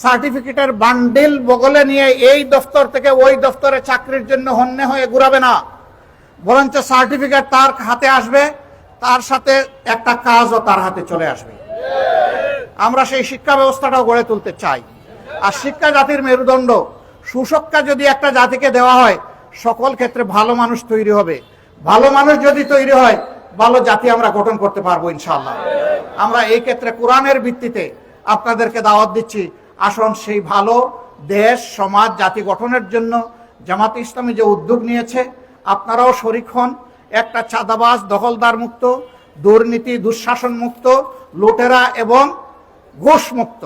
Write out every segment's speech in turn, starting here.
সার্টিফিকেটের বান্ডিল বগলে নিয়ে এই দফতর থেকে ওই দফতরে চাকরির জন্য হন্যে হয়ে ঘুরাবে না, বরঞ্চ সার্টিফিকেট তার হাতে আসবে, তার সাথে একটা কাজও তার হাতে চলে আসবে। আমরা সেই শিক্ষা ব্যবস্থাটাও গড়ে তুলতে চাই। আর শিক্ষা জাতির মেরুদণ্ড, সুশিক্ষা যদি একটা জাতিকে দেওয়া হয়, সকল ক্ষেত্রে ভালো মানুষ তৈরি হবে। ভালো মানুষ যদি তৈরি হয়, ভালো জাতি আমরা গঠন করতে পারবো ইনশাআল্লাহ। আমরা এই ক্ষেত্রে কোরআনের ভিত্তিতে আপনাদেরকে দাওয়াত দিচ্ছি, আসুন সেই ভালো দেশ, সমাজ, জাতি গঠনের জন্য জামাতে ইসলামী যে উদ্যোগ নিয়েছে, আপনারাও শরিক হন। একটা চাঁদাবাজ, দখলদার মুক্ত, দুর্নীতি, দুঃশাসন মুক্ত, লুটেরা এবং ঘুষ মুক্ত,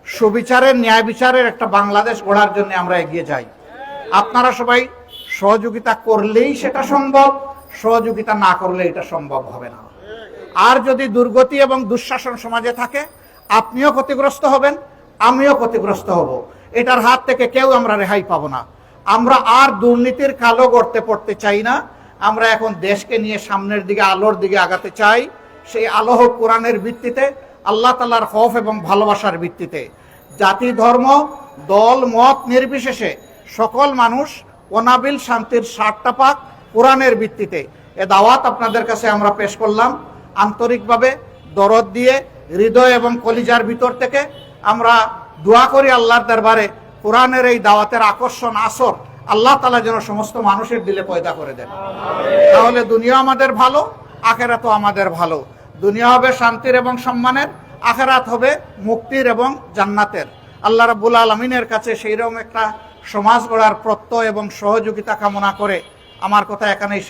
সুবিচারের, ন্যায় বিচারের একটা বাংলাদেশ গড়ার জন্য আমরা এগিয়ে যাই। আপনারা সবাই সহযোগিতা করলেই সেটা সম্ভব, সহযোগিতা না করলে এটা সম্ভব হবে না। আর যদি দুর্গতি এবং দুঃশাসন সমাজে থাকে, আপনিও ক্ষতিগ্রস্ত হবেন, আমিও ক্ষতিগ্রস্ত হব। এটার হাত থেকে কেউ আমরা রেহাই পাবো না। আমরা আর দুর্নীতির কালো গর্তে পড়তে চাই না। আমরা এখন দেশকে নিয়ে সামনের দিকে, আলোর দিকে আগাতে চাই। সেই আলো হোক কোরআনের ভিত্তিতে, আল্লাহ তাআলার খৌফ এবং ভালোবাসার ভিত্তিতে। জাতি, ধর্ম, দল, মত নির্বিশেষে সকল মানুষ অনাবিল শান্তির স্বাদটা পাক কোরআনের ভিত্তিতে। এ দাওয়াত আপনাদের কাছে আমরা পেশ করলাম আন্তরিকভাবে, দরদ দিয়ে, হৃদয় এবং কলিজার ভিতর থেকে। আমরা দোয়া করি আল্লাহর দরবারে কোরআনের এই দাওয়াতের আকর্ষণ, আসর আল্লাহ তাআলা যেন সমস্ত মানুষের দিলে পয়দা করে দেন। তাহলে দুনিয়া আমাদের ভালো, আখিরাতও আমাদের ভালো। দুনিয়া হবে শান্তির এবং সম্মানের, আখিরাত হবে মুক্তির এবং জান্নাতের। আল্লাহ রাব্বুল আলামিনের কাছে সেইরকম একটা সমাজ গড়ার প্রত্যয় এবং সহযোগিতা কামনা করে আমার কথা এখানেই